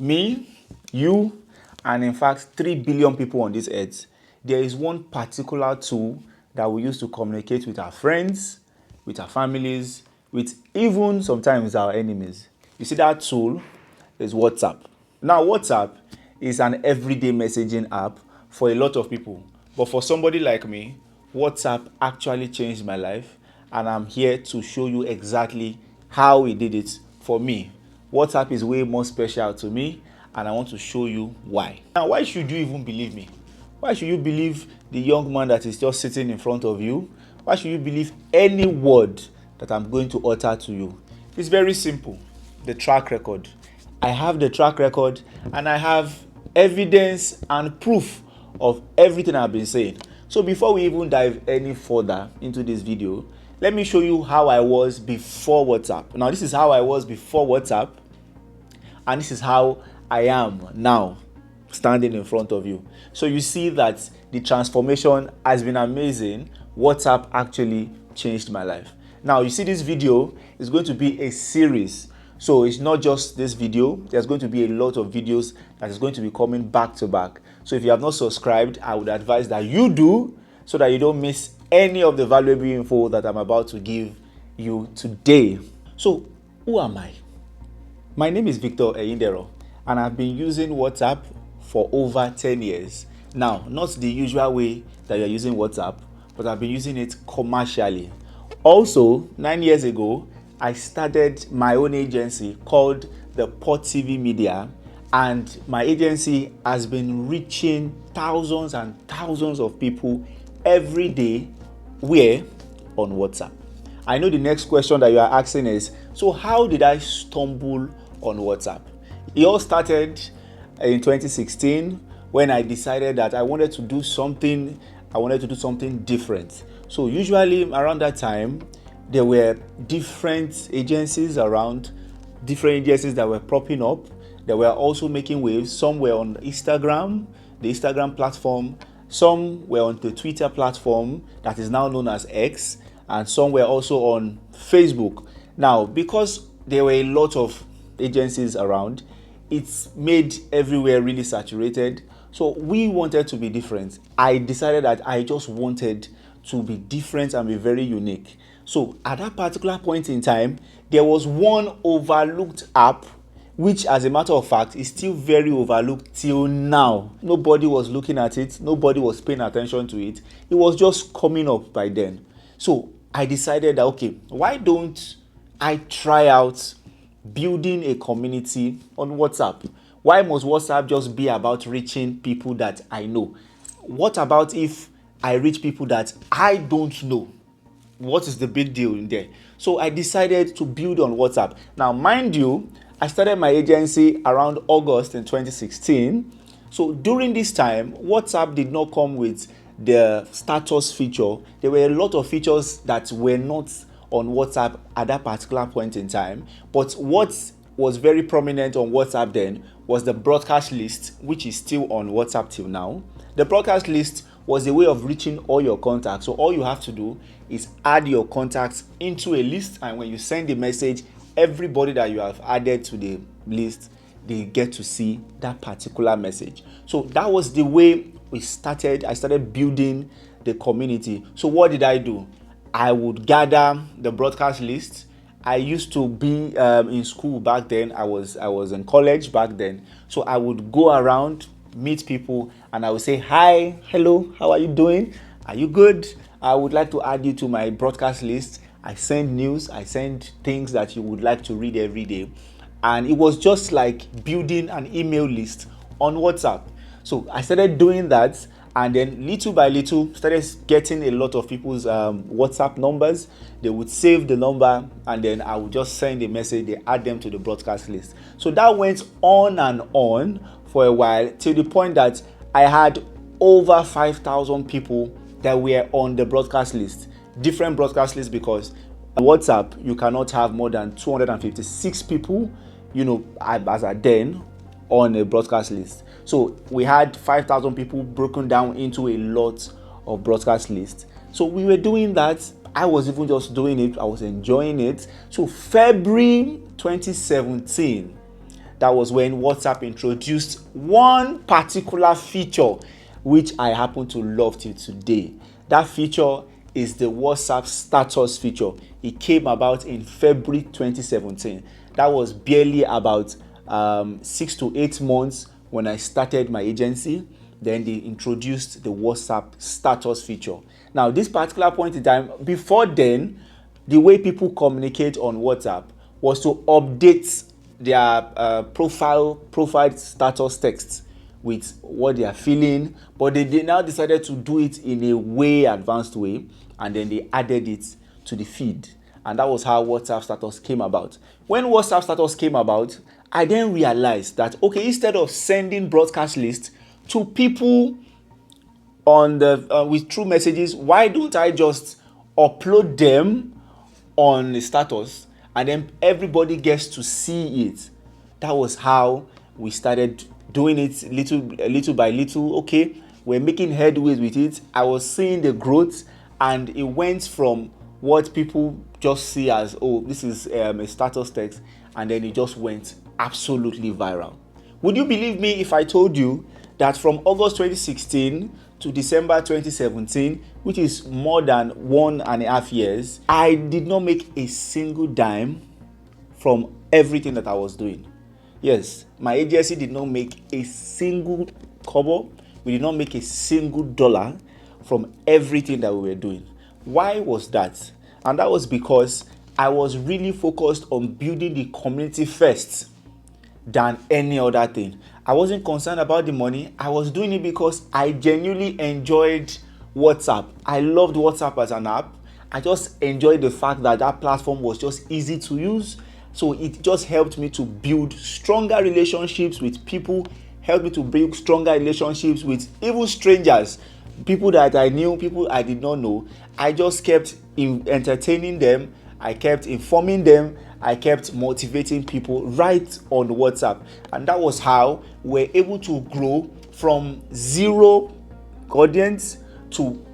Me, you, and in fact 3 billion people on this earth, there is one particular tool that we use to communicate with our friends, with our families, with even sometimes our enemies. You see, that tool is WhatsApp. Now, WhatsApp is an everyday messaging app for a lot of people. But for somebody like me, WhatsApp actually changed my life, and I'm here to show you exactly how it did it for me. WhatsApp is way more special to me, and I want to show you why. Now, why should you even believe me? Why should you believe the young man that is just sitting in front of you? Why should you believe any word that I'm going to utter to you? It's very simple. The track record. I have the track record, and I have evidence and proof of everything I've been saying. So before we even dive any further into this video, let me show you how I was before WhatsApp. Now, this is how I was before WhatsApp, and this is how I am now, standing in front of you. So you see that the transformation has been amazing. WhatsApp actually changed my life. Now, you see, this video is going to be a series. So it's not just this video. There's going to be a lot of videos that is going to be coming back to back. So if you have not subscribed, I would advise that you do, so that you don't miss any of the valuable info that I'm about to give you today. So who am I? My name is Victor Eyindero, and I've been using WhatsApp for over 10 years. Now, not the usual way that you're using WhatsApp, but I've been using it commercially. Also, 9 years ago, I started my own agency called the Port TV Media, and my agency has been reaching thousands and thousands of people every day. Where? On WhatsApp. I know the next question that you are asking is, so how did I stumble on WhatsApp? It all started in 2016 when I decided that I wanted to do something different. So usually around that time, there were different agencies that were popping up. They were also making waves. Some were on Instagram, the Instagram platform. Some were on the Twitter platform that is now known as X, and some were also on Facebook. Now, because there were a lot of agencies around, it's made everywhere really saturated. So we wanted to be different. I decided that I just wanted to be different and be very unique. So at that particular point in time, there was one overlooked app, which as a matter of fact is still very overlooked till now. Nobody was looking at it. Nobody was paying attention to it. It was just coming up by then. So I decided that, okay, why don't I try out building a community on WhatsApp? Why must WhatsApp just be about reaching people that I know? What about if I reach people that I don't know? What is the big deal in there? So I decided to build on WhatsApp. Now, mind you, I started my agency around August in 2016. So during this time, WhatsApp did not come with the status feature. There were a lot of features that were not on WhatsApp at that particular point in time. But what was very prominent on WhatsApp then was the broadcast list, which is still on WhatsApp till now. The broadcast list was a way of reaching all your contacts. So all you have to do is add your contacts into a list, and when you send a message, everybody that you have added to the list, they get to see that particular message. So that was the way we started. I started building the community. So what did I do? I would gather the broadcast list. I used to be in school back then. I was in college back then. So I would go around, meet people, and I would say, hi, hello, how are you doing? Are you good? I would like to add you to my broadcast list. I send news, I send things that you would like to read every day. And it was just like building an email list on WhatsApp. So I started doing that, and then little by little started getting a lot of people's WhatsApp numbers. They would save the number, and then I would just send a message. They add them to the broadcast list. So that went on and on for a while, till the point that I had over 5,000 people that were on the broadcast list. Different broadcast lists, because WhatsApp, you cannot have more than 256 people, as a then, on a broadcast list. So we had 5,000 people broken down into a lot of broadcast lists. So we were doing that. I was even just doing it. I was enjoying it. So February 2017, that was when WhatsApp introduced one particular feature which I happen to love till today. That feature is the WhatsApp status feature. It came about in February 2017. That was barely about 6 to 8 months when I started my agency. Then they introduced the WhatsApp status feature. Now, this particular point in time, before then, the way people communicate on WhatsApp was to update their profile status text with what they are feeling, but they now decided to do it in a way advanced way, and then they added it to the feed, and that was how WhatsApp status came about. When WhatsApp status came about, I then realized that, okay, instead of sending broadcast lists to people on the with true messages, why don't I just upload them on the status and then everybody gets to see it? That was how we started doing it little by little. Okay, we're making headways with it. I was seeing the growth, and it went from what people just see as, oh, this is a status text, and then it just went absolutely viral. Would you believe me if I told you that from August 2016 to December 2017, which is more than 1.5 years, I did not make a single dime from everything that I was doing? Yes, my agency did not make a single kobo. We did not make a single dollar from everything that we were doing. Why was that? And that was because I was really focused on building the community first than any other thing. I wasn't concerned about the money. I was doing it because I genuinely enjoyed WhatsApp. I loved WhatsApp as an app. I just enjoyed the fact that that platform was just easy to use. So it just helped me to build stronger relationships with people, helped me to build stronger relationships with even strangers, people that I knew, people I did not know. I just kept entertaining them. I kept informing them. I kept motivating people right on WhatsApp. And that was how we're able to grow from 0 audience to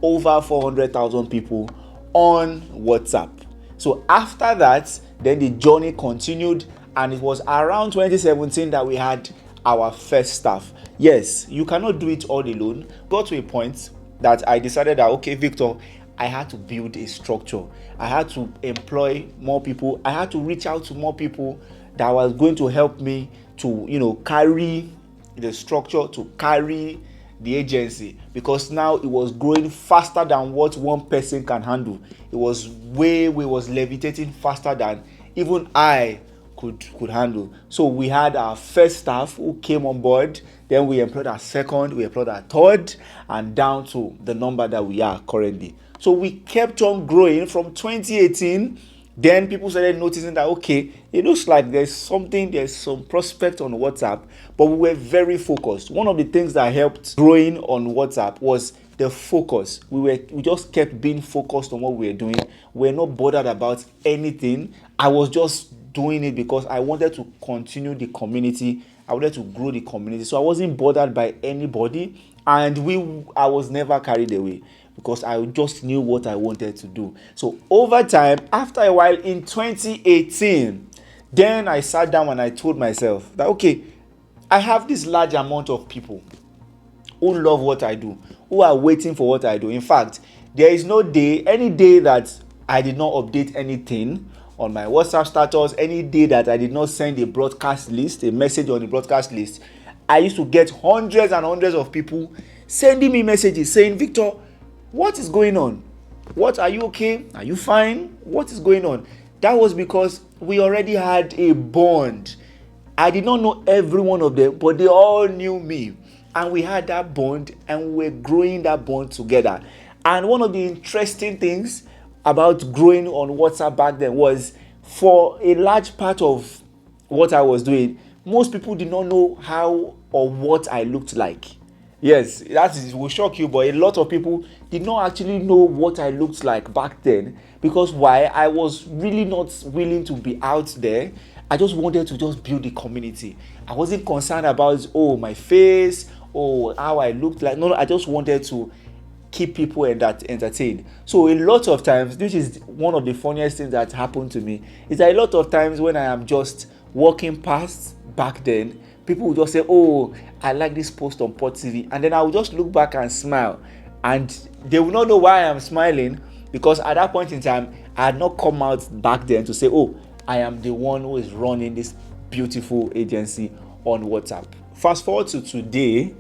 over 400,000 people on WhatsApp. So after that, then the journey continued, and it was around 2017 that we had our first staff. Yes, you cannot do it all alone. Got to a point that I decided that, okay, Victor, I had to build a structure. I had to employ more people. I had to reach out to more people that was going to help me to, carry the structure, to carry the agency, because now it was growing faster than what one person can handle. It was was levitating faster than even I could handle. So we had our first staff who came on board, then we employed our second, we employed our third, and down to the number that we are currently. So we kept on growing from 2018. Then people started noticing that, okay, it looks like there's some prospect on WhatsApp, but we were very focused. One of the things that helped growing on WhatsApp was the focus. We just kept being focused on what we were doing. We're not bothered about anything. I was just doing it because I wanted to continue the community. I wanted to grow the community. So I wasn't bothered by anybody, and I was never carried away, because I just knew what I wanted to do. So over time, after a while in 2018, then I sat down and I told myself that, okay, I have this large amount of people who love what I do, who are waiting for what I do. In fact, there is any day that I did not update anything on my WhatsApp status, any day that I did not send a message on the broadcast list. I used to get hundreds and hundreds of people sending me messages saying, Victor, what is going on? Are you okay? Are you fine? What is going on? That was because we already had a bond. I did not know every one of them, but they all knew me. And we had that bond, and we were growing that bond together. And one of the interesting things about growing on WhatsApp back then was, for a large part of what I was doing, most people did not know how or what I looked like. Yes, will shock you, but a lot of people did not actually know what I looked like back then. Because why? I was really not willing to be out there. I just wanted to just build the community. I wasn't concerned about, my face, how I looked like. No, I just wanted to keep people entertained. So a lot of times, this is one of the funniest things that happened to me, is that a lot of times when I am just walking past back then, people would just say, oh, I like this post on Pod TV. And then I would just look back and smile. And they will not know why I'm smiling, because at that point in time, I had not come out back then to say, oh, I am the one who is running this beautiful agency on WhatsApp. Fast forward to today,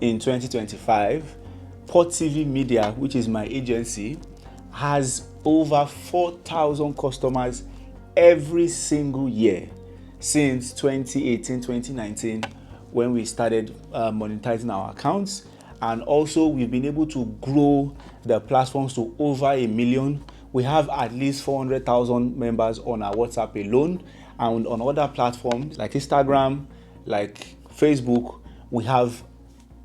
in 2025, Pod TV Media, which is my agency, has over 4,000 customers every single year since 2018, 2019, when we started monetizing our accounts. And also, we've been able to grow the platforms to over 1 million. We have at least 400,000 members on our WhatsApp alone. And on other platforms like Instagram, like Facebook, we have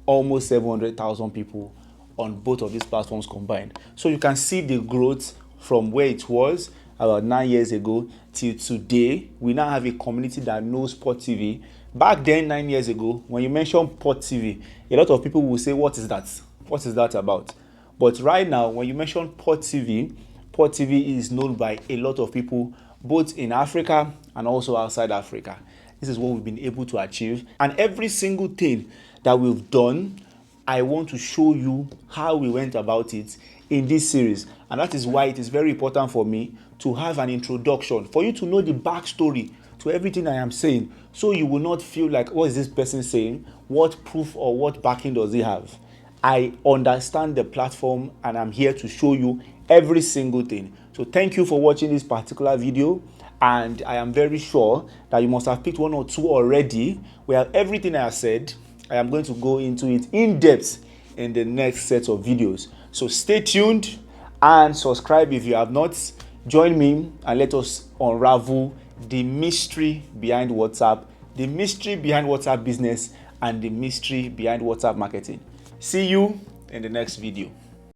almost 700,000 people on both of these platforms combined. So you can see the growth from where it was about 9 years ago till today. We now have a community that knows Pod TV. Back then, 9 years ago, when you mention Pod TV, a lot of people will say, what is that? What is that about? But right now, when you mention Pod TV is known by a lot of people, both in Africa and also outside Africa. This is what we've been able to achieve. And every single thing that we've done, I want to show you how we went about it in this series. And that is why it is very important for me to have an introduction, for you to know the backstory to everything I am saying, so you will not feel like, what is this person saying? What proof or what backing does he have? I understand the platform and I'm here to show you every single thing. So thank you for watching this particular video. And I am very sure that you must have picked one or two already. Where everything I have said, I am going to go into it in depth in the next set of videos. So stay tuned and subscribe if you have not. Join me and let us unravel the mystery behind WhatsApp, the mystery behind WhatsApp business, and the mystery behind WhatsApp marketing. See you in the next video.